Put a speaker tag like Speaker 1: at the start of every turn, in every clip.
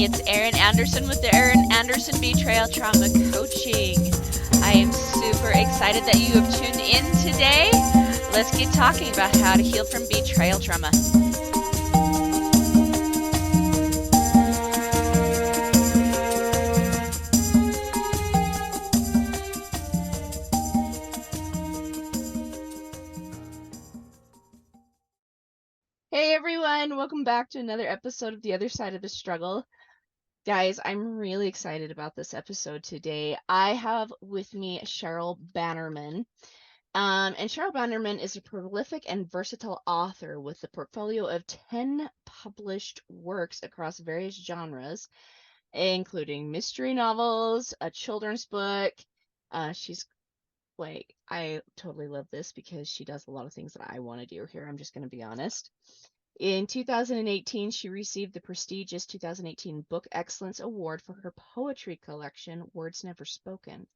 Speaker 1: It's Erin Anderson with the Erin Anderson Betrayal Trauma Coaching. I am super excited that you have tuned in today. Let's get talking about how to heal from betrayal trauma. Hey everyone, welcome back to another episode of The Other Side of the Struggle. Guys, I'm really excited about this episode today. I have with me Cheryl Bannerman. And Cheryl Bannerman is a prolific and versatile author with a portfolio of 10 published works across various genres, including mystery novels, a children's book. I totally love this because she does a lot of things that I want to do here. I'm just going to be honest. In 2018, she received the prestigious 2018 Book Excellence Award for her poetry collection, Words Never Spoken.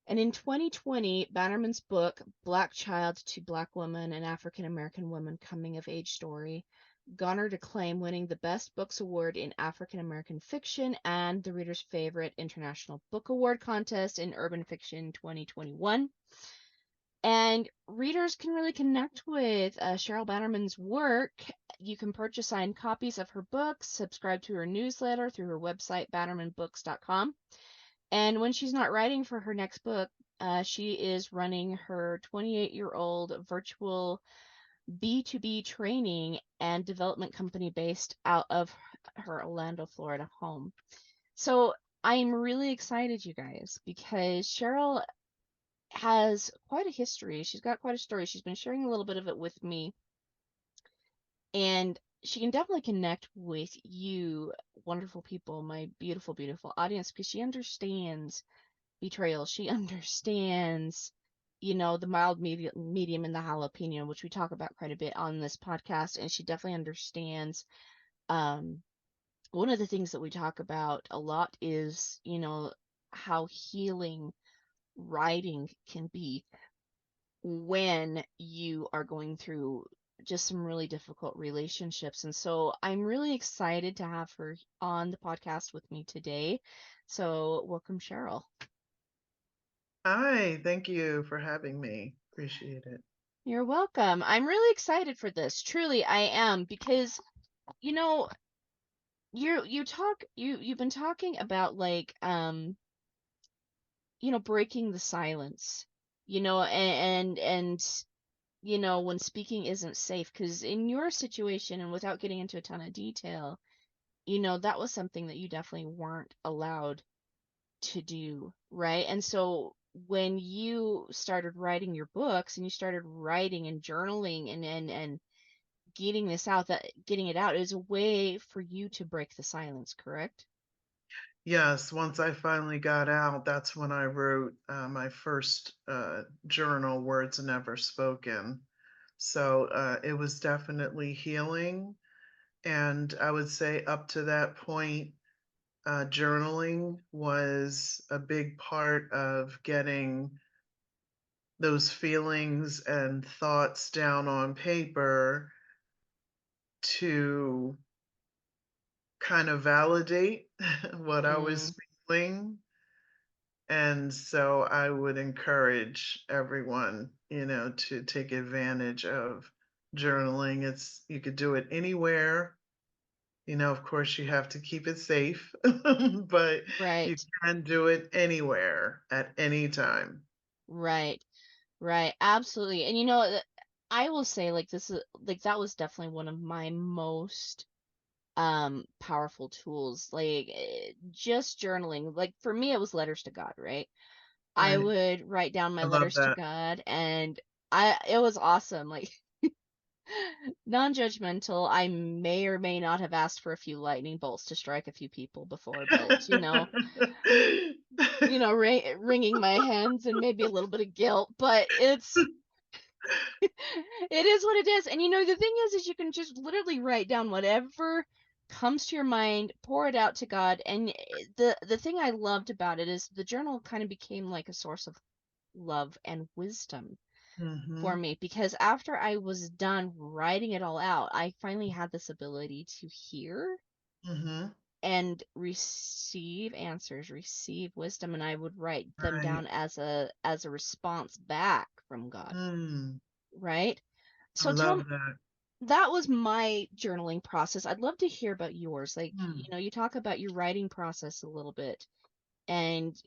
Speaker 1: And in 2020, Bannerman's book, Black Child to Black Woman, an African American Woman Coming of Age Story, garnered acclaim, winning the Best Books Award in African American Fiction and the Reader's Favorite International Book Award Contest in Urban Fiction 2021. And readers can really connect with Cheryl Bannerman's work. You can purchase signed copies of her books, subscribe to her newsletter through her website, bannermanbooks.com. And when she's not writing for her next book, she is running her 28-year-old virtual B2B training and development company based out of her Orlando, Florida home. So I'm really excited, you guys, because Cheryl has quite a history. She's got quite a story. She's been sharing a little bit of it with me. And she can definitely connect with you, wonderful people, my beautiful, beautiful audience, because she understands betrayal. She understands, the mild, medium, and the jalapeno, which we talk about quite a bit on this podcast. And she definitely understands. One of the things that we talk about a lot is, how healing writing can be when you are going through just some really difficult relationships. And so I'm really excited to have her on the podcast with me today. So welcome, Cheryl.
Speaker 2: Hi, thank you for having me. Appreciate it.
Speaker 1: You're welcome. I'm really excited for this. Truly, I am, because you've been talking about breaking the silence, and when speaking isn't safe, because in your situation, and without getting into a ton of detail, that was something that you definitely weren't allowed to do, right? And so when you started writing your books and you started writing and journaling and getting it out is a way for you to break the silence, correct?
Speaker 2: Yes, once I finally got out, that's when I wrote my first journal, Words Never Spoken. So it was definitely healing. And I would say up to that point, journaling was a big part of getting those feelings and thoughts down on paper to kind of validate what I
Speaker 1: Mm,
Speaker 2: was feeling. And so I would encourage everyone, to take advantage of journaling. You could do it anywhere. Of course you have to keep it safe, but you
Speaker 1: right,
Speaker 2: can do it anywhere at any time.
Speaker 1: right, right, absolutely. And I will say, like, this is like that was definitely one of my most powerful tools, like, just journaling. Like, for me it was letters to God, right? I
Speaker 2: Right.
Speaker 1: would write down my
Speaker 2: I love
Speaker 1: letters to
Speaker 2: that.
Speaker 1: God, and it was awesome. Like, non-judgmental. I may or may not have asked for a few lightning bolts to strike a few people before, but wringing my hands and maybe a little bit of guilt, but it is what it is. And the thing is you can just literally write down whatever comes to your mind, pour it out to God. And the thing I loved about it is the journal kind of became like a source of love and wisdom for
Speaker 2: Hmm.
Speaker 1: me, because after I was done writing it all out, I finally had this ability to hear.
Speaker 2: Hmm.
Speaker 1: and receive answers, receive wisdom, and I would write them
Speaker 2: Right.
Speaker 1: down as a response back from God,
Speaker 2: Mm,
Speaker 1: right?
Speaker 2: I
Speaker 1: So
Speaker 2: love that.
Speaker 1: that was my journaling process. I'd love to hear about yours. Like,
Speaker 2: Mm.
Speaker 1: you talk about your writing process a little bit, and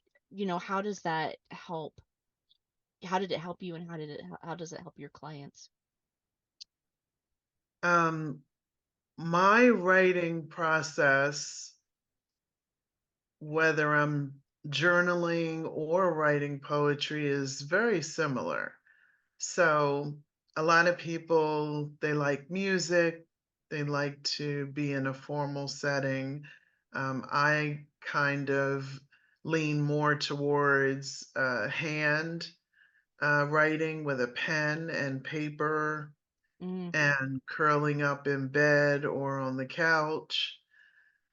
Speaker 1: how does that help? How did it help you, and how does it help your clients?
Speaker 2: Um, my writing process, whether I'm journaling or writing poetry, is very similar. So, a lot of people, they like music, they like to be in a formal setting. I kind of lean more towards hand writing with a pen and paper
Speaker 1: Mm,
Speaker 2: and curling up in bed or on the couch.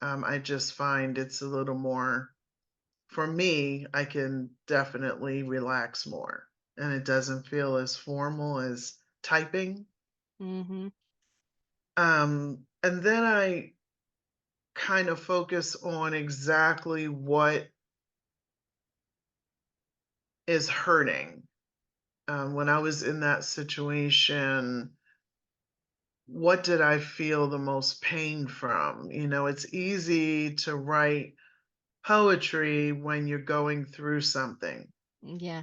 Speaker 2: I just find it's a little more, for me, I can definitely relax more and it doesn't feel as formal as typing.
Speaker 1: mm-hmm,
Speaker 2: And then I kind of focus on exactly what is hurting. When I was in that situation, what did I feel the most pain from? It's easy to write poetry when you're going through something.
Speaker 1: yeah,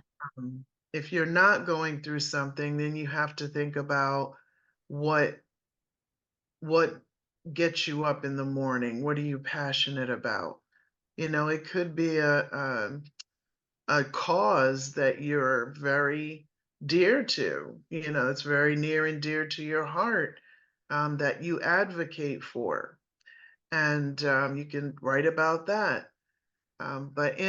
Speaker 2: If you're not going through something, then you have to think about what what gets you up in the morning. What are you passionate about? It could be a cause that you're very dear to. It's very near and dear to your heart, that you advocate for, and you can write about that. But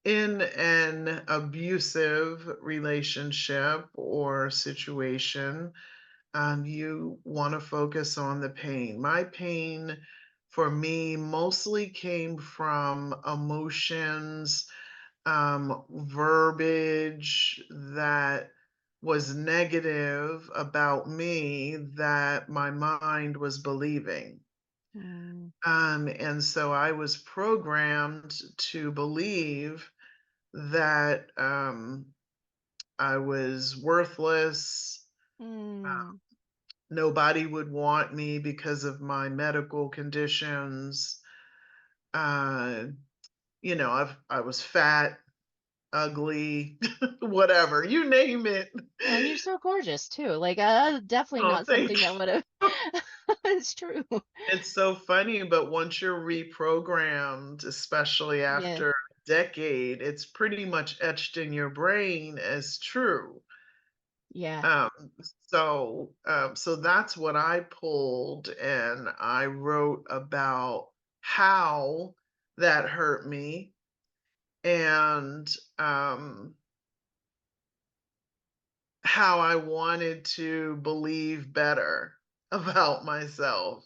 Speaker 2: in an abusive relationship or situation, you want to focus on the pain. My pain for me mostly came from emotions, verbiage that was negative about me that my mind was believing.
Speaker 1: mm,
Speaker 2: And so I was programmed to believe that I was worthless.
Speaker 1: mm.
Speaker 2: Nobody would want me because of my medical conditions. Uh, I was fat, ugly, whatever, you name it.
Speaker 1: And you're so gorgeous too. Like, definitely
Speaker 2: Oh,
Speaker 1: not
Speaker 2: thank
Speaker 1: something that would have.
Speaker 2: you.
Speaker 1: It's true.
Speaker 2: It's so funny, but once you're reprogrammed, especially
Speaker 1: Yeah,
Speaker 2: after a decade, it's pretty much etched in your brain as true.
Speaker 1: yeah,
Speaker 2: Um, so that's what I pulled, and I wrote about how that hurt me, and how I wanted to believe better about myself.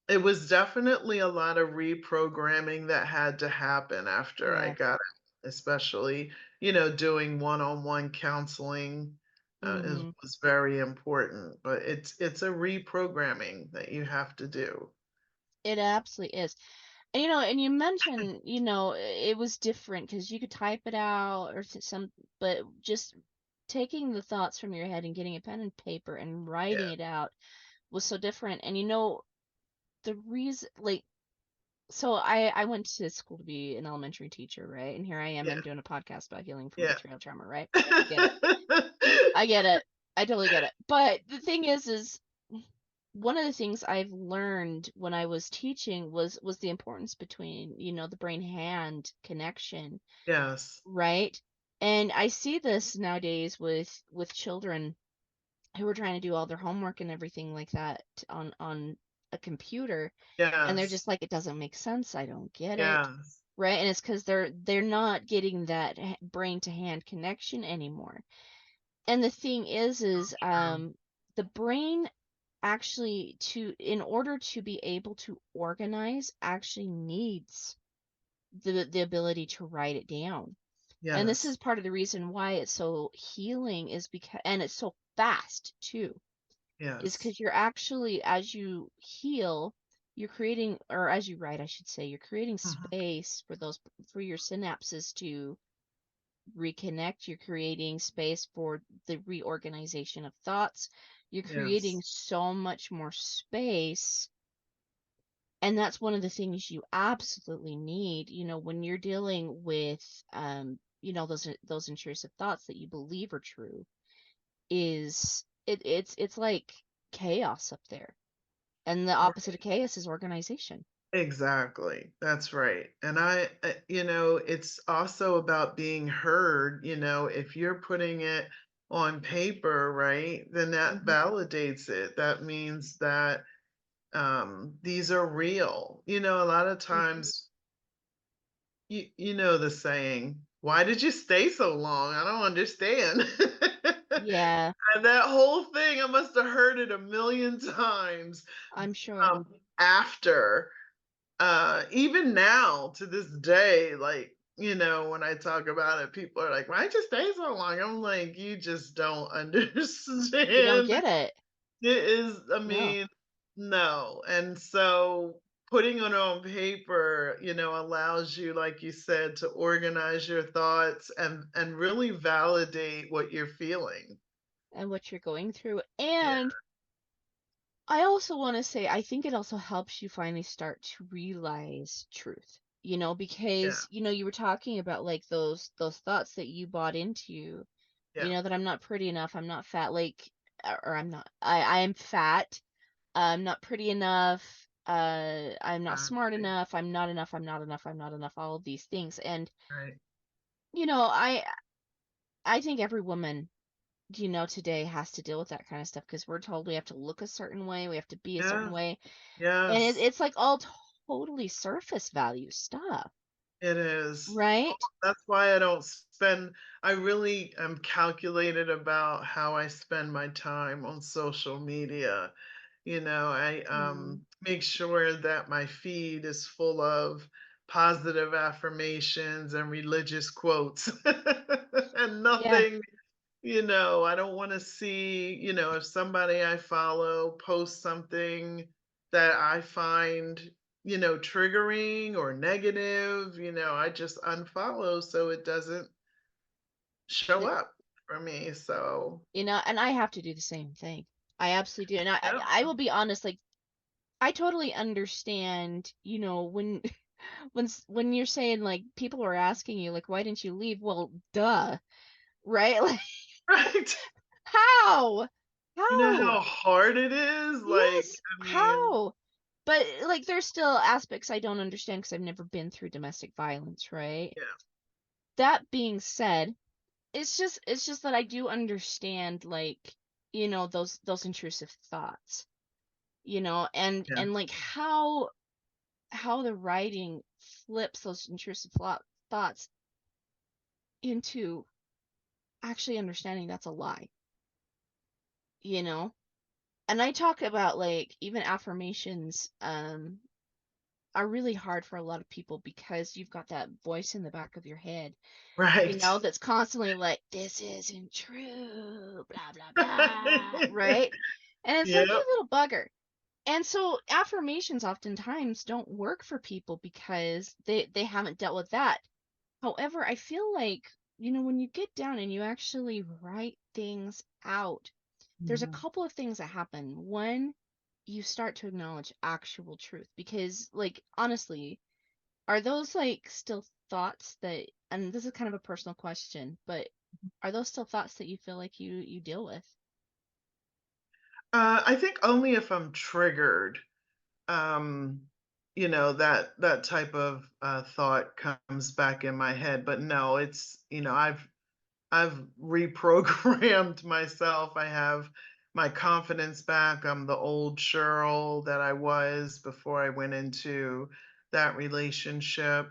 Speaker 2: It was definitely a lot of reprogramming that had to happen after I
Speaker 1: yeah.
Speaker 2: got out, especially, doing one-on-one counseling,
Speaker 1: Mm-hmm.
Speaker 2: was very important, but it's a reprogramming that you have to do.
Speaker 1: It absolutely is. And and you mentioned, it was different because you could type it out or but just taking the thoughts from your head and getting a pen and paper and
Speaker 2: Yeah.
Speaker 1: writing it out was so different. And the reason, like, so I went to school to be an elementary teacher, right? And here I am, I'm
Speaker 2: Yeah.
Speaker 1: doing a podcast about healing from
Speaker 2: Yeah.
Speaker 1: betrayal trauma, right? I get it. I get it. I totally get it. But the thing is one of the things I've learned when I was teaching was the importance between, the brain hand connection,
Speaker 2: Yes.
Speaker 1: right? And I see this nowadays with children who are trying to do all their homework and everything like that on a computer, and they're
Speaker 2: Yes.
Speaker 1: just like, it doesn't make sense. I don't get it.
Speaker 2: Yes.
Speaker 1: Right? And it's because they're not getting that brain to hand connection anymore. And the thing is
Speaker 2: True.
Speaker 1: the brain actually, to in order to be able to organize, actually needs the ability to write it down. And this
Speaker 2: Yes.
Speaker 1: is part of the reason why it's so healing is because, and it's so fast too, is
Speaker 2: Yes.
Speaker 1: because you're actually, as you heal, you're creating, or as you write, I should say, you're creating
Speaker 2: Mhm.
Speaker 1: space for those, for your synapses to reconnect. You're creating space for the reorganization of thoughts. You're
Speaker 2: Yes.
Speaker 1: creating so much more space. And that's one of the things you absolutely need, when you're dealing with, those intrusive thoughts that you believe are true, is it's like chaos up there. And the opposite of chaos is organization.
Speaker 2: Exactly. That's right. And it's also about being heard. If you're putting it on paper, right, then that
Speaker 1: Hmm.
Speaker 2: validates it. That means that these are real. A lot of
Speaker 1: Hmm.
Speaker 2: times, you know the saying, why did you stay so long? I don't understand.
Speaker 1: Yeah,
Speaker 2: And that whole thing, I must have heard it a million times
Speaker 1: I'm sure.
Speaker 2: um, after even now to this day, like, when I talk about it, people are like, why'd you stay so long? I'm like, you just don't
Speaker 1: You don't
Speaker 2: understand.
Speaker 1: get it.
Speaker 2: It is, I
Speaker 1: No.
Speaker 2: mean, no. And so putting it on paper, allows you, like you said, to organize your thoughts and really validate what you're feeling.
Speaker 1: And what you're going through.
Speaker 2: Yeah,
Speaker 1: And I also want to say, I think it also helps you finally start to realize truth,
Speaker 2: yeah,
Speaker 1: because, you were talking about like those thoughts that you bought into,
Speaker 2: yeah.
Speaker 1: that I'm not pretty enough, I'm not fat, like, or I am fat, I'm not pretty enough, I'm not smart
Speaker 2: Exactly.
Speaker 1: enough, I'm not enough, I'm not enough, I'm not enough, all of these things. And,
Speaker 2: Right.
Speaker 1: you know, I I think every woman, today has to deal with that kind of stuff because we're told we have to look a certain way, we have to be a certain
Speaker 2: Yeah.
Speaker 1: way. And
Speaker 2: Yes.
Speaker 1: it's like all totally surface value stuff,
Speaker 2: It is.
Speaker 1: right?
Speaker 2: That's why I don't spend I really am calculated about how I spend my time on social media. I
Speaker 1: Mm,
Speaker 2: make sure that my feed is full of positive affirmations and religious quotes and
Speaker 1: yeah.
Speaker 2: nothing, I don't want to see, if somebody I follow posts something that I find, triggering or negative, I just unfollow so it doesn't show
Speaker 1: Th-
Speaker 2: up for me. So,
Speaker 1: and I have to do the same thing. I absolutely do. And
Speaker 2: yep.
Speaker 1: I will be honest, like, I totally understand, when when you're saying like people are asking you like why didn't you leave? Well, duh, right? Like,
Speaker 2: Right.
Speaker 1: how?
Speaker 2: You know
Speaker 1: How?
Speaker 2: how hard it is? Like,
Speaker 1: Yes,
Speaker 2: I mean,
Speaker 1: how? But like there's still aspects I don't understand because I've never been through domestic violence, right?
Speaker 2: yeah,
Speaker 1: That being said, it's just that I do understand like, those intrusive thoughts,
Speaker 2: yeah,
Speaker 1: and like how the writing flips those intrusive thoughts into actually understanding that's a lie, you know? And I talk about like even affirmations are really hard for a lot of people because you've got that voice in the back of your head,
Speaker 2: right.
Speaker 1: that's constantly like, this isn't true, blah, blah, blah, right? And it's like, you
Speaker 2: Yep.
Speaker 1: little bugger. And so affirmations oftentimes don't work for people because they haven't dealt with that. However, I feel like, when you get down and you actually write things out, there's a
Speaker 2: Mhm.
Speaker 1: couple of things that happen. One, you start to acknowledge actual truth because, like, honestly, are those like still thoughts that, and this is kind of a personal question, but are those still thoughts that you feel like you deal with?
Speaker 2: I think only if I'm triggered, um, that type of thought comes back in my head. But no, it's I've reprogrammed myself. I have my confidence back. I'm the old Cheryl that I was before I went into that relationship.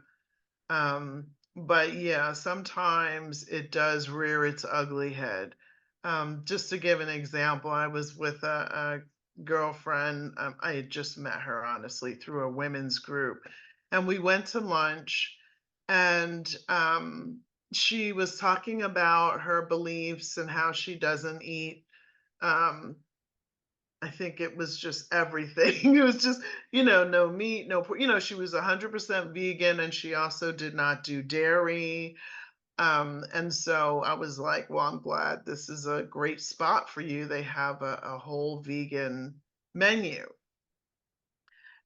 Speaker 2: But yeah, sometimes it does rear its ugly head. Just to give an example, I was with a girlfriend. I had just met her honestly through a women's group, and we went to lunch. And she was talking about her beliefs and how she doesn't eat, um, I think it was just everything. It was just, no meat, no pork. She was 100% vegan and she also did not do dairy. And so I was like, well, I'm glad this is a great spot for you. They have a whole vegan menu.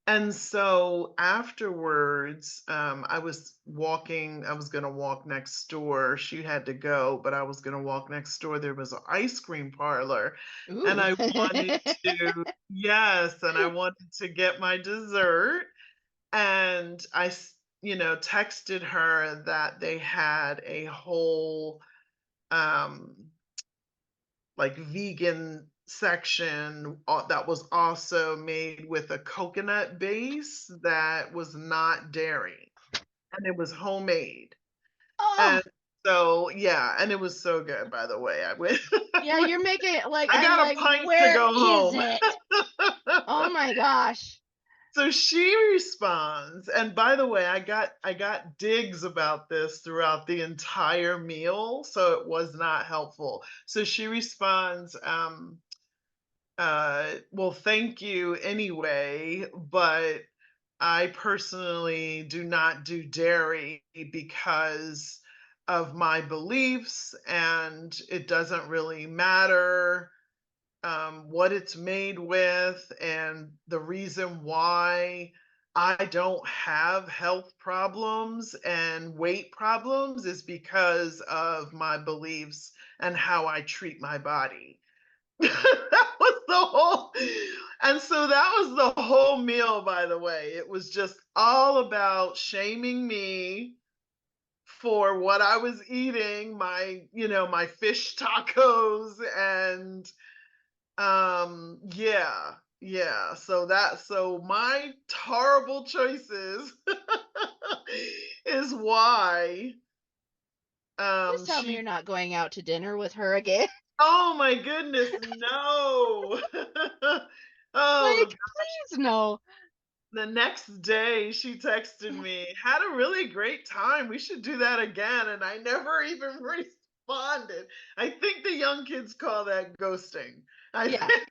Speaker 2: And so afterwards, I was going to walk next door. She had to go, but I was going to walk next door. There was an ice cream parlor, and
Speaker 1: Ooh.
Speaker 2: I wanted to, yes, and I wanted to get my dessert. And texted her that they had a whole, um, like vegan section that was also made with a coconut base that was not dairy and it was homemade.
Speaker 1: Oh,
Speaker 2: And so yeah, and it was so good, by the way. I went,
Speaker 1: yeah, you're making it like
Speaker 2: I
Speaker 1: I'm
Speaker 2: got a
Speaker 1: like,
Speaker 2: pint to
Speaker 1: where
Speaker 2: go
Speaker 1: is
Speaker 2: home.
Speaker 1: it? Oh my gosh.
Speaker 2: So she responds, and by the way, I got digs about this throughout the entire meal, so it was not helpful. So she responds, well, thank you anyway, but I personally do not do dairy because of my beliefs, and it doesn't really matter what it's made with. And the reason why I don't have health problems and weight problems is because of my beliefs and how I treat my body. That was the whole, and so that was the whole meal, by the way. It was just all about shaming me for what I was eating, my fish tacos and yeah. So my horrible choices is why
Speaker 1: Please tell me you're
Speaker 2: she
Speaker 1: not going out to dinner with her again.
Speaker 2: oh my goodness, no. Oh,
Speaker 1: Like, please no.
Speaker 2: the next day she texted me, had a really great time. We should do that again. And I never even responded. I think the young kids call that ghosting. I
Speaker 1: Yeah.
Speaker 2: think.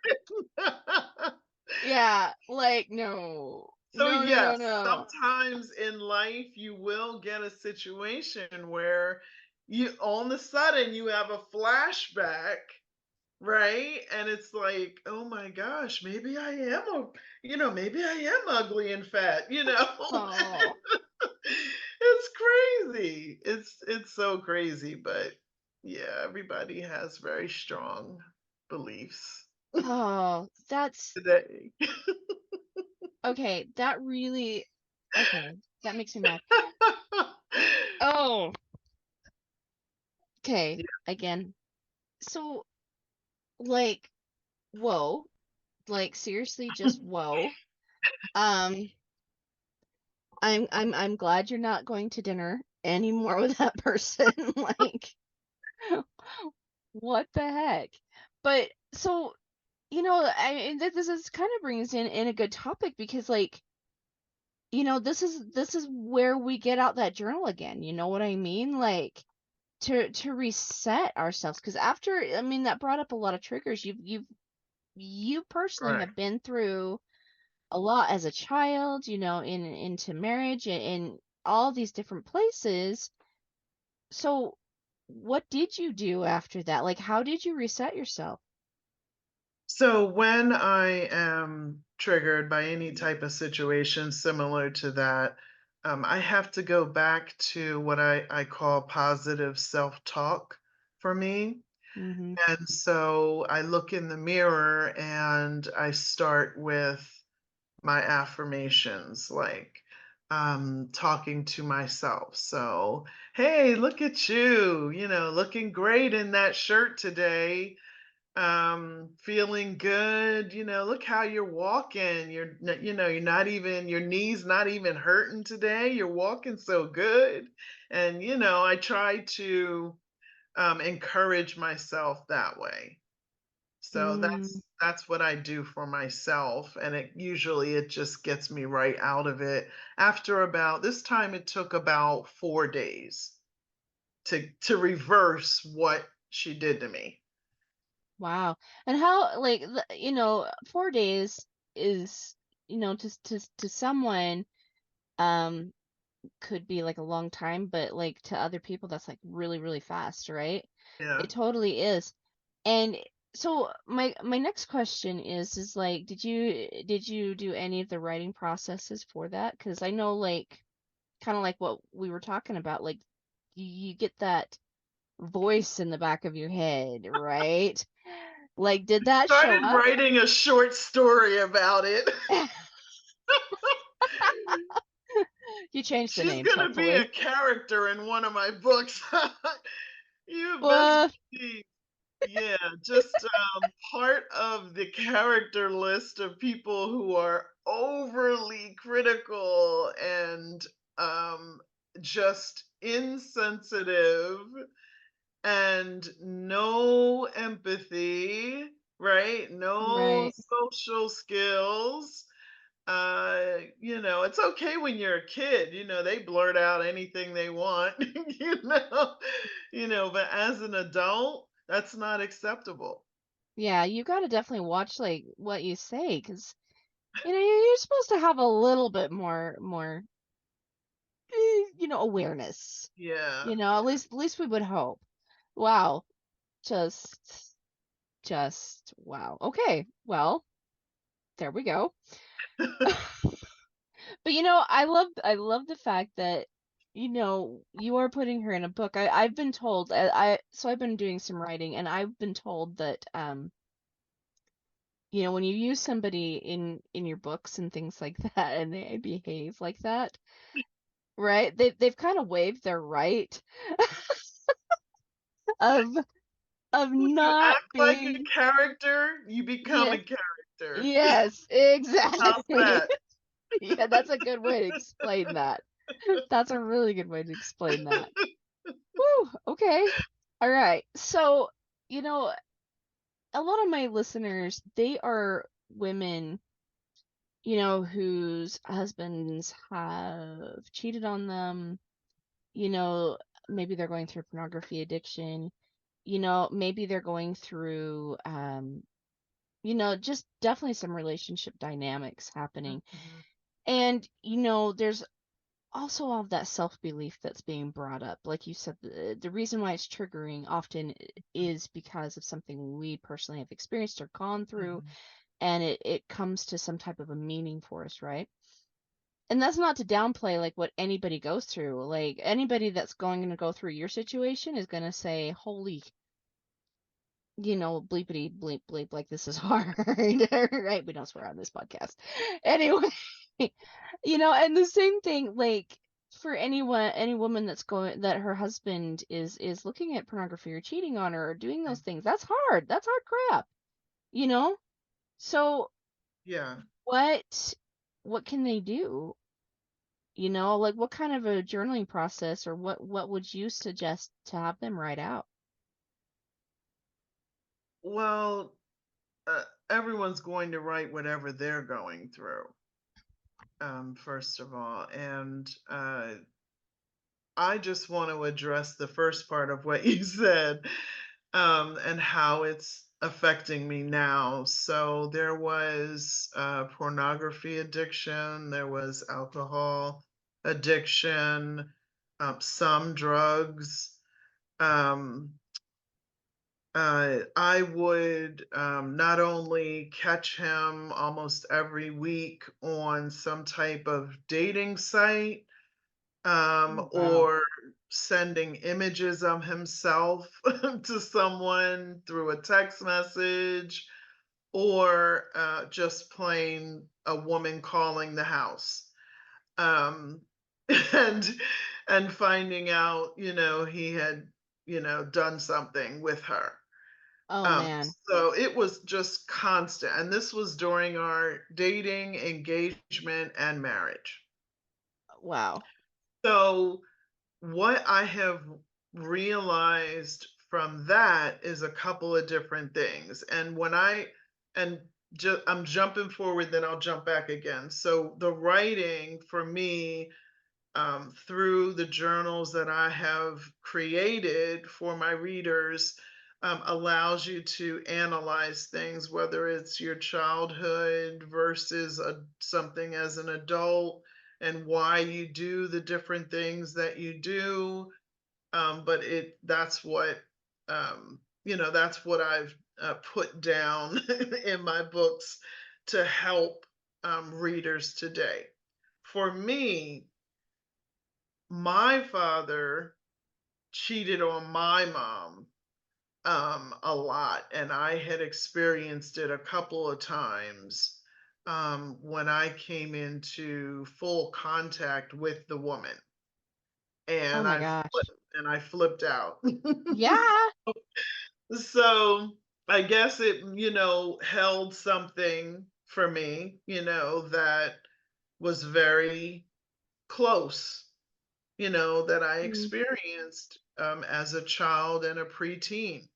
Speaker 1: Yeah. Like, no.
Speaker 2: So
Speaker 1: No, no, no,
Speaker 2: yes,
Speaker 1: no.
Speaker 2: sometimes in life you will get a situation where you all of a sudden you have a flashback, right? And it's like, oh my gosh, maybe I am maybe I am ugly and fat.
Speaker 1: Oh.
Speaker 2: It's crazy. It's so crazy, but yeah, everybody has very strong beliefs
Speaker 1: Oh, that's
Speaker 2: today.
Speaker 1: okay. That really, okay. That makes me mad. Oh, okay.
Speaker 2: Yeah.
Speaker 1: Again. So, like, whoa. Like, seriously, just whoa. Um, I'm glad you're not going to dinner anymore with that person. Like, what the heck? But so, I mean, this is kind of brings in a good topic because, like, this is where we get out that journal again. You know what I mean? Like, to reset ourselves because after, I mean, that brought up a lot of triggers. You personally
Speaker 2: Right.
Speaker 1: have been through a lot as a child, into marriage and in all these different places. So, what did you do after that? Like, how did you reset yourself?
Speaker 2: So when I am triggered by any type of situation similar to that, I have to go back to what I call positive self-talk for me.
Speaker 1: Mm-hmm.
Speaker 2: And so I look in the mirror and I start with my affirmations, like talking to myself. So, hey, look at you, looking great in that shirt today, feeling good, look how you're walking, you're not even, your knees not even hurting today, you're walking so good. And I try to encourage myself that way. So
Speaker 1: Mm.
Speaker 2: that's what I do for myself, and it just gets me right out of it after about, this time it took about 4 days. to reverse what she did to me.
Speaker 1: Wow. And how, like, 4 days is, to someone, um, could be like a long time, but like to other people, that's like really, really fast, right?
Speaker 2: Yeah.
Speaker 1: It totally is. And so my next question is like, did you do any of the writing processes for that? Because I know, like, kind of like what we were talking about, like you get that voice in the back of your head, right? Like, did that show
Speaker 2: Started
Speaker 1: up?
Speaker 2: writing a short story about it.
Speaker 1: You changed the
Speaker 2: She's
Speaker 1: names,
Speaker 2: gonna be a
Speaker 1: hopefully.
Speaker 2: character in one of my books. You best
Speaker 1: What?
Speaker 2: believe. Yeah, just part of the character list of people who are overly critical and um, just insensitive and no empathy, right? No
Speaker 1: Right.
Speaker 2: social skills. It's okay when you're a kid, they blurt out anything they want, but as an adult, that's not acceptable.
Speaker 1: Yeah, you got to definitely watch like what you say, because you're supposed to have a little bit more awareness.
Speaker 2: Yeah.
Speaker 1: At least we would hope. Wow. Just just wow. Okay. Well, there we go. But I love the fact that you are putting her in a book. I've been told, so I've been doing some writing, and I've been told that when you use somebody in your books and things like that, and they behave like that, right? They've kind of waived their right of of
Speaker 2: When you
Speaker 1: not
Speaker 2: act like a
Speaker 1: being.
Speaker 2: character, you become
Speaker 1: Yeah,
Speaker 2: a character.
Speaker 1: yes,
Speaker 2: How's
Speaker 1: exactly.
Speaker 2: that?
Speaker 1: Yeah, that's a good way to explain that. That's a really good way to explain that. Whew, okay. All right. So, you know, a lot of my listeners, they are women, whose husbands have cheated on them, you know, maybe they're going through pornography addiction, maybe they're going through just definitely some relationship dynamics happening.
Speaker 2: Mhm,
Speaker 1: And there's also all of that self-belief that's being brought up. Like you said, the reason why it's triggering often is because of something we personally have experienced or gone through,
Speaker 2: mhm,
Speaker 1: and it comes to some type of a meaning for us, right? And that's not to downplay like what anybody goes through. Like anybody that's going to go through your situation is going to say, "Holy, bleepity bleep bleep, like this is hard," right? We don't swear on this podcast. Anyway, and the same thing, like for any woman that's going that her husband is looking at pornography or cheating on her or doing those
Speaker 2: mhm.
Speaker 1: things, that's hard. That's hard crap, you know? So
Speaker 2: Yeah.
Speaker 1: what what can they do? Like what kind of a journaling process or what would you suggest to have them write out?
Speaker 2: Well, everyone's going to write whatever they're going through, first of all. And I just want to address the first part of what you said, and how it's affecting me now. So there was pornography addiction, there was alcohol addiction, some drugs. Um, I would not only catch him almost every week on some type of dating site,
Speaker 1: Oh, wow.
Speaker 2: or sending images of himself to someone through a text message, or just plain a woman calling the house, um, and finding out, he had, done something with her.
Speaker 1: Oh
Speaker 2: Um,
Speaker 1: man.
Speaker 2: so it was just constant, and this was during our dating, engagement, and marriage.
Speaker 1: Wow.
Speaker 2: So what I have realized from that is a couple of different things. And and I'm jumping forward, then I'll jump back again. So the writing for me through the journals that I have created for my readers, allows you to analyze things, whether it's your childhood versus something as an adult, and why you do the different things that you do. But that's what that's what I've put down in my books to help readers today. For me, my father cheated on my mom a lot, and I had experienced it a couple of times when I came into full contact with the woman,
Speaker 1: Oh
Speaker 2: and
Speaker 1: my gosh.
Speaker 2: I flipped out.
Speaker 1: Yeah.
Speaker 2: So I guess it, held something for me, that was very close, that I
Speaker 1: Mm,
Speaker 2: experienced as a child and a preteen.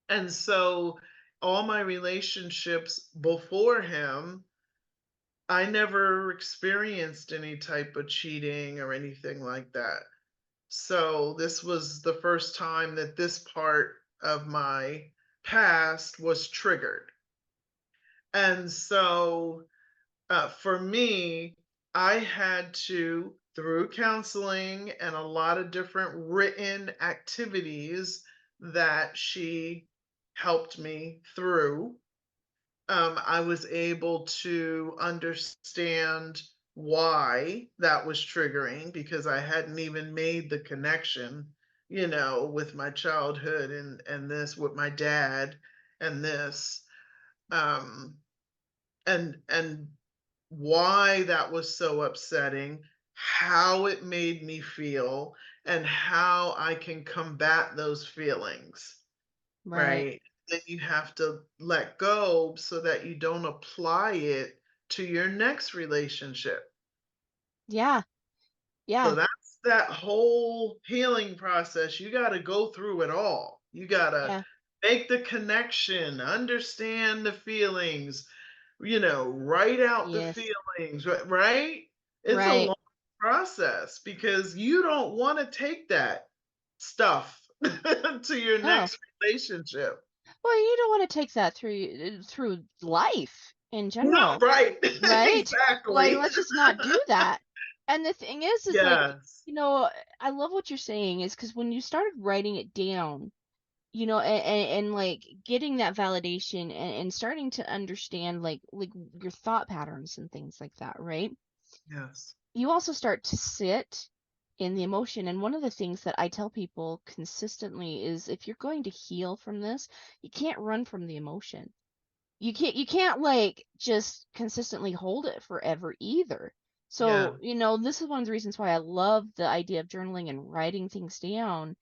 Speaker 2: And so all my relationships before him, I never experienced any type of cheating or anything like that. So this was the first time that this part of my past was triggered. And so for me, I had to, through counseling and a lot of different written activities that she helped me through, I was able to understand why that was triggering because I hadn't even made the connection, with my childhood and this with my dad and this. Um, and why that was so upsetting, how it made me feel, and how I can combat those feelings,
Speaker 1: right.
Speaker 2: right? Then you have to let go so that you don't apply it to your next relationship.
Speaker 1: Yeah.
Speaker 2: So
Speaker 1: Yeah.
Speaker 2: that's that whole healing process. You got to go through it all. You got to
Speaker 1: Yeah.
Speaker 2: make the connection, understand the feelings, write out the
Speaker 1: Yes.
Speaker 2: feelings, right? It's a
Speaker 1: Right.
Speaker 2: long process because you don't want to take that stuff to your
Speaker 1: No.
Speaker 2: next relationship.
Speaker 1: Well, you don't want to take that through life in
Speaker 2: No,
Speaker 1: general,
Speaker 2: right.
Speaker 1: right? Like,
Speaker 2: Exactly.
Speaker 1: let's just not do that. And the thing is like,
Speaker 2: Yes.
Speaker 1: you know, I love what you're saying is because when you started writing it down, and like getting that validation and starting to understand like your thought patterns and things like that, right?
Speaker 2: Yes.
Speaker 1: You also start to sit in the emotion. And one of the things that I tell people consistently is if you're going to heal from this, you can't run from the emotion. You can't like just consistently hold it forever either.
Speaker 2: Yeah.
Speaker 1: So, this is one of the reasons why I love the idea of journaling and writing things down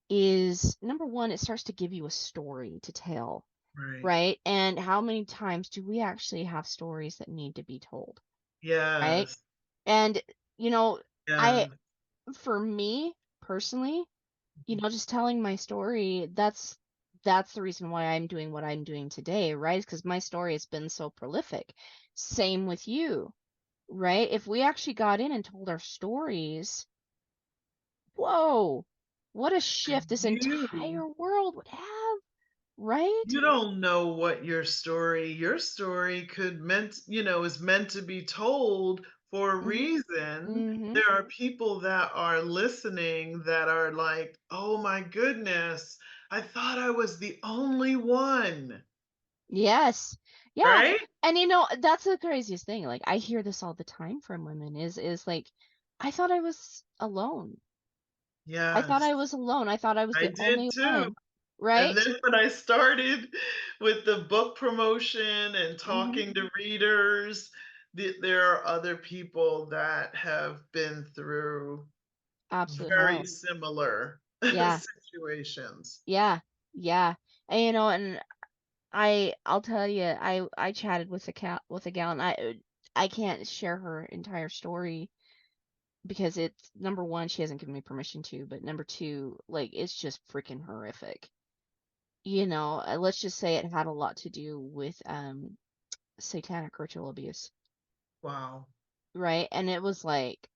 Speaker 1: is number one, it starts to give you a story to tell,
Speaker 2: Right.
Speaker 1: right? And how many times do we actually have stories that need to be told, right?
Speaker 2: Yes.
Speaker 1: And, you know, I,
Speaker 2: Yeah.
Speaker 1: for me personally, just telling my story, that's the reason why I'm doing what I'm doing today, right? Because my story has been so prolific. Same with you, right? If we actually got in and told our stories, whoa, what a shift this
Speaker 2: You
Speaker 1: entire world would have, right?
Speaker 2: you don't know what your story is meant to be told for a
Speaker 1: Mhm.
Speaker 2: reason.
Speaker 1: Mhm.
Speaker 2: There are people that are listening that are like, "Oh my goodness, I thought I was the only one."
Speaker 1: Yes. Yeah.
Speaker 2: Right?
Speaker 1: And that's the craziest thing. Like I hear this all the time from women is like, I thought I was alone. I thought
Speaker 2: Yes,
Speaker 1: I was alone. I thought I was
Speaker 2: I
Speaker 1: the
Speaker 2: did
Speaker 1: only
Speaker 2: too.
Speaker 1: one.
Speaker 2: And
Speaker 1: Right?
Speaker 2: then when I started with the book promotion and
Speaker 1: Mhm.
Speaker 2: talking to readers, there are other people that have been through
Speaker 1: Absolute
Speaker 2: very
Speaker 1: hell.
Speaker 2: similar
Speaker 1: Yeah.
Speaker 2: situations.
Speaker 1: Yeah. Yeah. And and I'll tell you, I chatted with a gal, and I can't share her entire story because it's number one, she hasn't given me permission to, but number two, like it's just freaking horrific. Let's just say it had a lot to do with satanic ritual abuse,
Speaker 2: Wow.
Speaker 1: right? And it was like,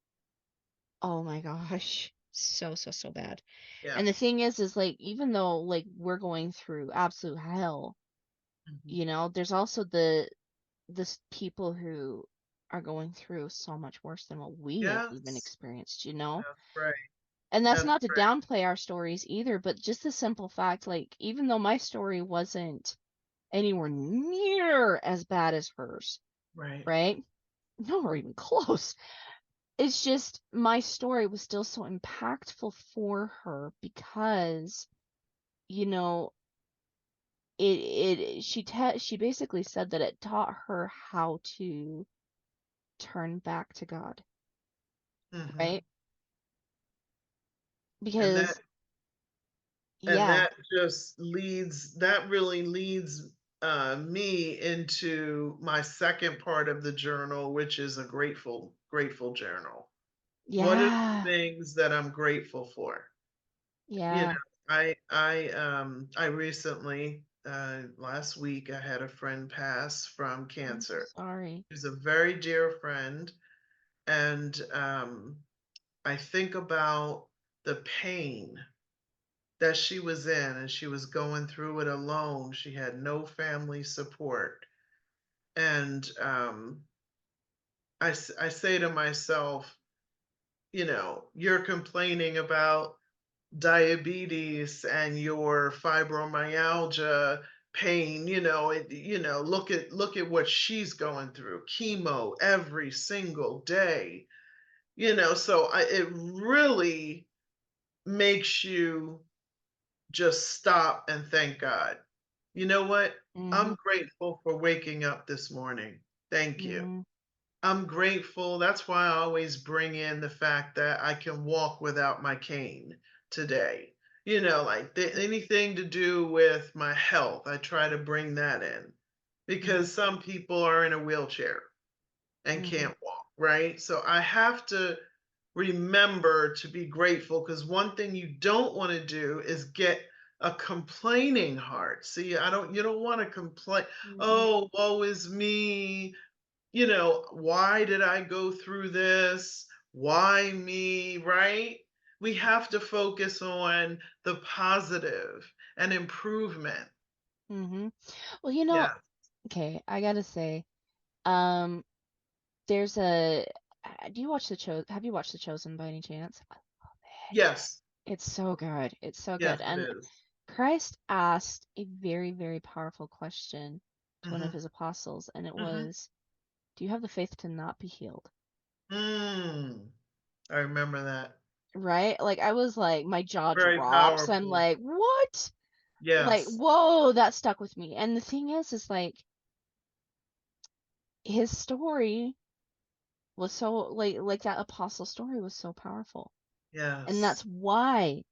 Speaker 1: Oh my gosh. So, so, so bad.
Speaker 2: Yeah.
Speaker 1: And the thing is like, even though like we're going through absolute hell,
Speaker 2: Mhm.
Speaker 1: you know, there's also this people who are going through so much worse than what we have even
Speaker 2: Yes,
Speaker 1: experienced, you know?
Speaker 2: that's right.
Speaker 1: And that's
Speaker 2: That's
Speaker 1: not to
Speaker 2: right.
Speaker 1: downplay our stories either, but just the simple fact, like, even though my story wasn't anywhere near as bad as hers,
Speaker 2: Right.
Speaker 1: right? Nowhere even close. It's just my story was still so impactful for her because, you know, she basically said that it taught her how to turn back to God,
Speaker 2: Hmm.
Speaker 1: right?
Speaker 2: And that
Speaker 1: Because
Speaker 2: and
Speaker 1: yeah,
Speaker 2: that just leads that really leads me into my second part of the journal, which is a grateful journal. What are the
Speaker 1: yeah,
Speaker 2: things that I'm grateful for? You know,
Speaker 1: yeah.
Speaker 2: I recently last week I had a friend pass from
Speaker 1: I'm so
Speaker 2: cancer.
Speaker 1: sorry.
Speaker 2: She's a very dear friend, and I think about the pain that she was in, and she was going through it alone. She had no family support. And I say to myself, you're complaining about diabetes and your fibromyalgia pain, look at what she's going through, chemo every single day, so it really makes you just stop and thank God. You know what?
Speaker 1: Mhm.
Speaker 2: I'm grateful for waking up this morning. Thank you.
Speaker 1: Mhm.
Speaker 2: I'm grateful. That's why I always bring in the fact that I can walk without my cane today. Like anything to do with my health, I try to bring that in
Speaker 1: Mhm.
Speaker 2: because some people are in a wheelchair and
Speaker 1: Mhm.
Speaker 2: can't walk, right? So I have to remember to be grateful because one thing you don't want to do is get a complaining heart. See, you don't want to complain,
Speaker 1: Mhm.
Speaker 2: oh, woe is me, why did I go through this? Why me, right? We have to focus on the positive and improvement.
Speaker 1: Mhm. Well, you know,
Speaker 2: Yeah.
Speaker 1: okay, I gotta say, um, there's a. Do you watch the Have you watched The Chosen by any chance? I love it.
Speaker 2: Yes.
Speaker 1: It's so good. It's so good.
Speaker 2: Yes, it
Speaker 1: And
Speaker 2: is.
Speaker 1: Christ asked a very, very powerful question to one of
Speaker 2: Mm-hmm.
Speaker 1: his apostles, and it
Speaker 2: Mm-hmm.
Speaker 1: was, "Do you have the faith to not be healed?"
Speaker 2: Mm. I remember that.
Speaker 1: Right? Like I was like, my jaw
Speaker 2: Very
Speaker 1: drops. I'm
Speaker 2: powerful.
Speaker 1: like, what? Like,
Speaker 2: Yes.
Speaker 1: whoa, that stuck with me. And the thing is like his story was so like that apostle story was so powerful. And that's
Speaker 2: Yes.
Speaker 1: why,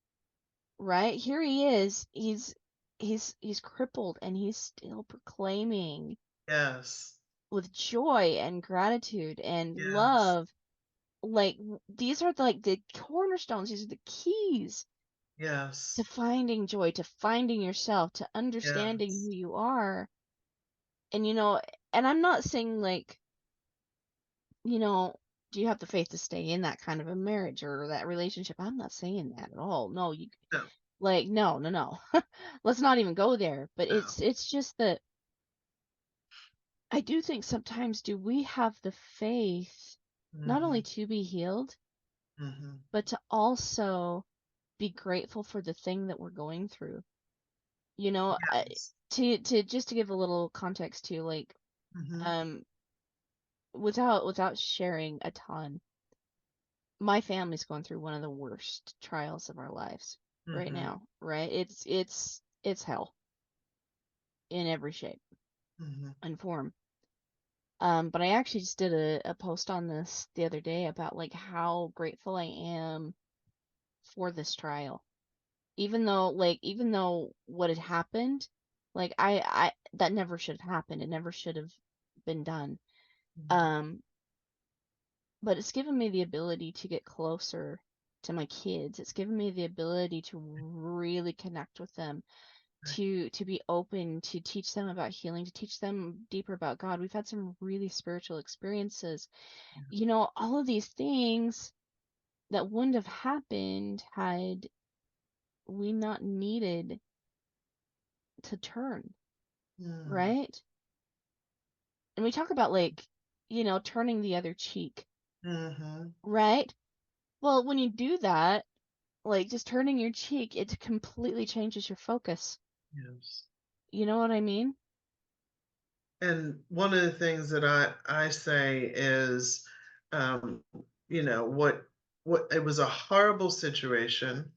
Speaker 1: right? Here he is. He's crippled and he's still proclaiming
Speaker 2: Yes.
Speaker 1: with joy and gratitude and
Speaker 2: Yes.
Speaker 1: love. Like these are like the cornerstones, these are the keys to
Speaker 2: Yes.
Speaker 1: finding joy, to finding yourself, to understanding who
Speaker 2: Yes.
Speaker 1: you are. And and I'm not saying like, you know, do you have the faith to stay in that kind of a marriage or that relationship? I'm not saying that at all. No, you
Speaker 2: No.
Speaker 1: like no, no, no. Let's not even go there. But
Speaker 2: No.
Speaker 1: it's just that I do think sometimes do we have the faith not
Speaker 2: Mm-hmm.
Speaker 1: only to be healed,
Speaker 2: Mm-hmm.
Speaker 1: but to also be grateful for the thing that we're going through. You know,
Speaker 2: Yes.
Speaker 1: to just to give a little context to like
Speaker 2: Mm-hmm.
Speaker 1: um without sharing a ton, my family's going through one of the worst trials of our lives right
Speaker 2: Mm-hmm.
Speaker 1: now, right? It's hell in every shape
Speaker 2: Mm-hmm.
Speaker 1: and form. But I actually just did a post on this the other day about like how grateful I am for this trial. Even though what had happened, like I that never should have happened. It never should have been done.
Speaker 2: Mm-hmm.
Speaker 1: Um, but it's given me the ability to get closer to my kids. It's given me the ability to really connect with them,
Speaker 2: Right.
Speaker 1: to be open, to teach them about healing, to teach them deeper about God. We've had some really spiritual experiences.
Speaker 2: Yeah.
Speaker 1: All of these things, that wouldn't have happened had we not needed to turn,
Speaker 2: Mm,
Speaker 1: right? And we talk about like, turning the other cheek,
Speaker 2: mhm.
Speaker 1: right? Well, when you do that, like just turning your cheek, it completely changes your focus.
Speaker 2: Yes.
Speaker 1: You know what I mean?
Speaker 2: And one of the things that I say is, um, what it was a horrible situation.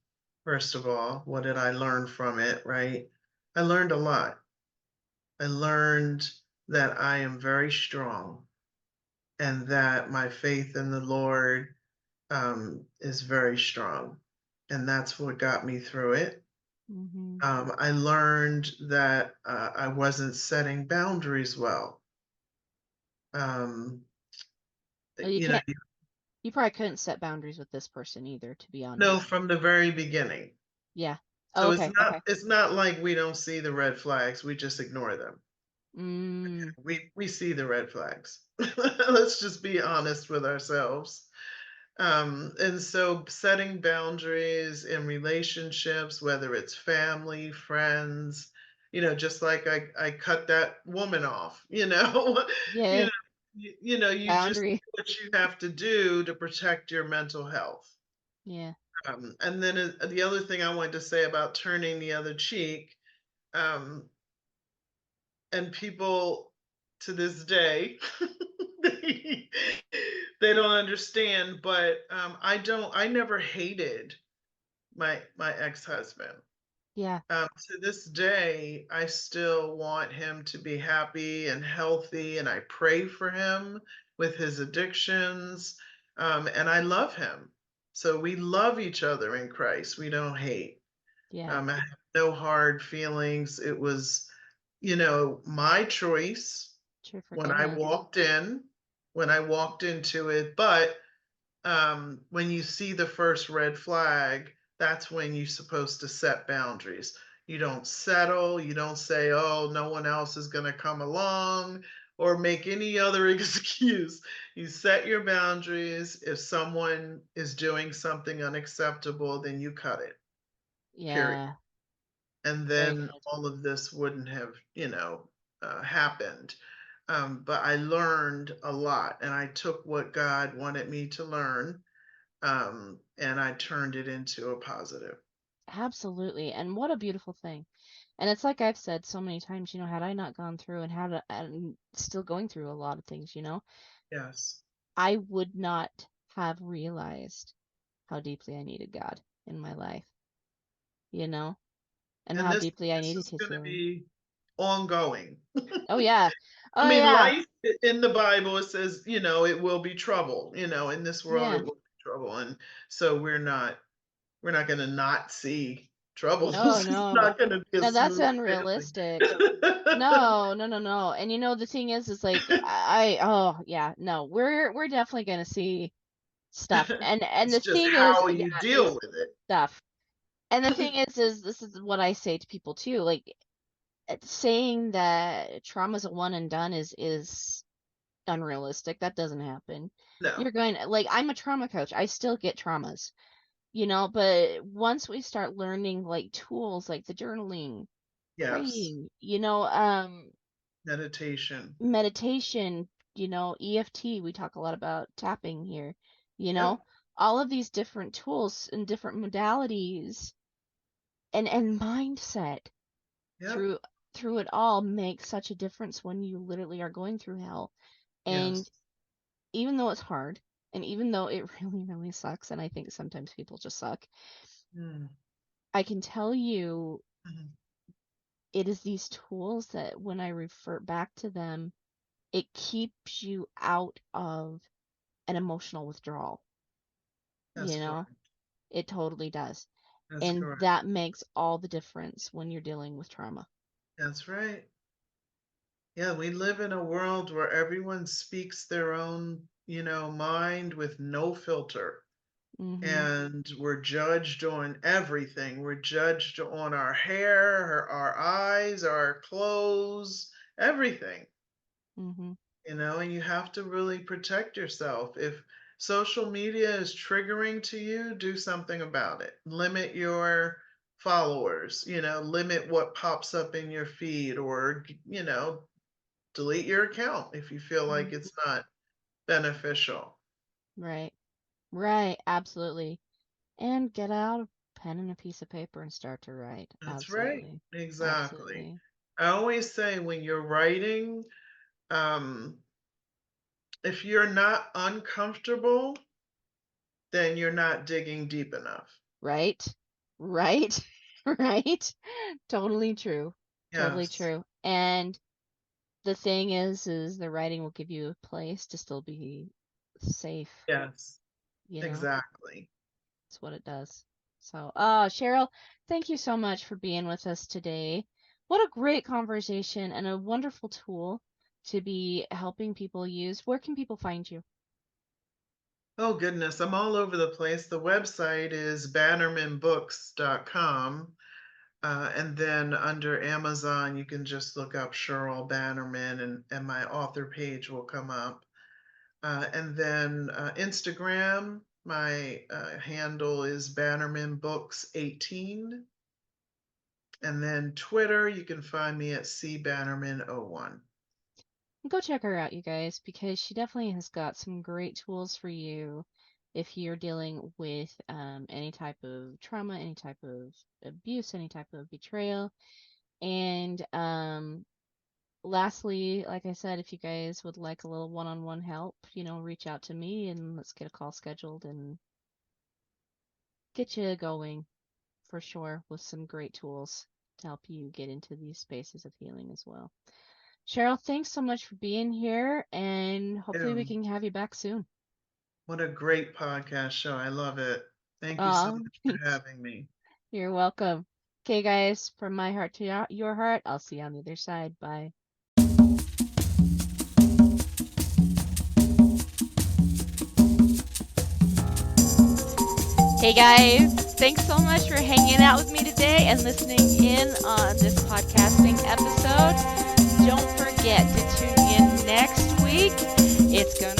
Speaker 2: First of all, what did I learn from it? Right, I learned a lot. I learned that I am very strong, and that my faith in the Lord is very strong, and that's what got me through it.
Speaker 1: Mm-hmm.
Speaker 2: I learned that I wasn't setting boundaries well. Um,
Speaker 1: Well, you
Speaker 2: you know,
Speaker 1: can't, you probably couldn't set boundaries with this person either, to be
Speaker 2: no,
Speaker 1: honest.
Speaker 2: from the very beginning.
Speaker 1: Yeah. Oh,
Speaker 2: So
Speaker 1: okay, okay.
Speaker 2: it's not like we don't see the red flags, we just ignore them.
Speaker 1: Mm,
Speaker 2: We see the red flags. Let's just be honest with ourselves. And so setting boundaries in relationships, whether it's family, friends, just like I cut that woman off, you
Speaker 1: yeah,
Speaker 2: know, you just
Speaker 1: boundary.
Speaker 2: do what you have to do to protect your mental health.
Speaker 1: Yeah,
Speaker 2: And then the other thing I wanted to say about turning the other cheek, um, and people to this day, they, they don't understand, but I never hated my ex-husband.
Speaker 1: yeah,
Speaker 2: To this day, I still want him to be happy and healthy, and I pray for him with his addictions. And I love him. So we love each other in Christ. We don't hate.
Speaker 1: yeah.
Speaker 2: I have no hard feelings. It was, my choice
Speaker 1: True for
Speaker 2: when I
Speaker 1: God.
Speaker 2: walked in, when I walked into it. But when you see the first red flag, that's when you're supposed to set boundaries. You don't settle. You don't say, oh, no one else is going to come along or make any other excuse. You set your boundaries. If someone is doing something unacceptable, then you cut it, period.
Speaker 1: Yeah,
Speaker 2: And
Speaker 1: very
Speaker 2: then
Speaker 1: good.
Speaker 2: all of this wouldn't have, happened. But I learned a lot, and I took what God wanted me to learn, and I turned it into a positive.
Speaker 1: Absolutely. And what a beautiful thing. And it's like I've said so many times, had I not gone through and still going through a lot of things,
Speaker 2: Yes.
Speaker 1: I would not have realized how deeply I needed God in my life, you know, and
Speaker 2: And
Speaker 1: how
Speaker 2: this
Speaker 1: deeply I
Speaker 2: this
Speaker 1: needed
Speaker 2: is
Speaker 1: his
Speaker 2: going to
Speaker 1: healing.
Speaker 2: be ongoing.
Speaker 1: Oh yeah.
Speaker 2: I
Speaker 1: Oh
Speaker 2: mean,
Speaker 1: yeah.
Speaker 2: life in the Bible, it says, it will be trouble. In this world,
Speaker 1: Yeah.
Speaker 2: it will be trouble, and so we're not going to not see trouble.
Speaker 1: No,
Speaker 2: It's
Speaker 1: no.
Speaker 2: not going to be a
Speaker 1: No, that's
Speaker 2: smooth sailing.
Speaker 1: unrealistic. No, no, no, no. And the thing is like oh yeah, no. We're definitely gonna see stuff. And
Speaker 2: It's
Speaker 1: the
Speaker 2: just
Speaker 1: thing is,
Speaker 2: how
Speaker 1: yeah,
Speaker 2: you deal
Speaker 1: there's
Speaker 2: with it.
Speaker 1: stuff. And the thing is this is what I say to people too. Like saying that trauma's a one and done is unrealistic. That doesn't happen.
Speaker 2: No.
Speaker 1: You're going like I'm a trauma coach. I still get traumas, but once we start learning like tools like the journaling,
Speaker 2: Yes.
Speaker 1: praying,
Speaker 2: Meditation.
Speaker 1: meditation, EFT, we talk a lot about tapping here, you
Speaker 2: Yep.
Speaker 1: know, all of these different tools and different modalities and mindset
Speaker 2: Yep.
Speaker 1: through it all makes such a difference when you literally are going through hell. And
Speaker 2: Yes.
Speaker 1: even though it's hard, and even though it really, really sucks, and I think sometimes people just suck,
Speaker 2: Mm.
Speaker 1: I can tell you
Speaker 2: Mhm.
Speaker 1: it is these tools that when I refer back to them, it keeps you out of an emotional withdrawal, you
Speaker 2: That's
Speaker 1: know?
Speaker 2: correct.
Speaker 1: It totally does.
Speaker 2: That's
Speaker 1: And
Speaker 2: correct.
Speaker 1: that makes all the difference when you're dealing with trauma.
Speaker 2: That's right. Yeah, we live in a world where everyone speaks their own, mind with no filter.
Speaker 1: Mm-hmm.
Speaker 2: And we're judged on everything. We're judged on our hair, our eyes, our clothes, everything.
Speaker 1: Mm-hmm.
Speaker 2: And you have to really protect yourself. If social media is triggering to you, do something about it. Limit your followers, limit what pops up in your feed, or, delete your account if you feel like
Speaker 1: Mhm.
Speaker 2: it's not beneficial.
Speaker 1: Right. Right. Absolutely. And get out a pen and a piece of paper and start to write.
Speaker 2: That's right.
Speaker 1: Absolutely.
Speaker 2: Exactly.
Speaker 1: Absolutely.
Speaker 2: I always say when you're writing, um, if you're not uncomfortable, then you're not digging deep enough.
Speaker 1: Right? Right? Right? Totally true. Totally
Speaker 2: Yes.
Speaker 1: true. And the thing is the writing will give you a place to still be safe,
Speaker 2: Yes.
Speaker 1: you know?
Speaker 2: Exactly.
Speaker 1: That's what it does. So, Cheryl, thank you so much for being with us today. What a great conversation and a wonderful tool to be helping people use. Where can people find you?
Speaker 2: Oh goodness, I'm all over the place. The website is bannermanbooks.com. And then under Amazon, you can just look up Cheryl Bannerman, and my author page will come up. And then Instagram, my handle is Bannerman Books 18. And then Twitter, you can find me at cbannerman01.
Speaker 1: Go check her out, you guys, because she definitely has got some great tools for you if you're dealing with any type of trauma, any type of abuse, any type of betrayal. And lastly, like I said, if you guys would like a little one-on-one help, reach out to me and let's get a call scheduled and get you going for sure with some great tools to help you get into these spaces of healing as well. Cheryl, thanks so much for being here, and hopefully we
Speaker 2: Ew,
Speaker 1: can have you back soon.
Speaker 2: what a great podcast show. I love it. Thank you so
Speaker 1: Aw,
Speaker 2: much for having me.
Speaker 1: you're welcome. Okay, guys, from my heart to your heart, I'll see you on the other side. Bye. Hey guys, thanks so much for hanging out with me today and listening in on this podcasting episode. Don't forget to tune in next week. It's going to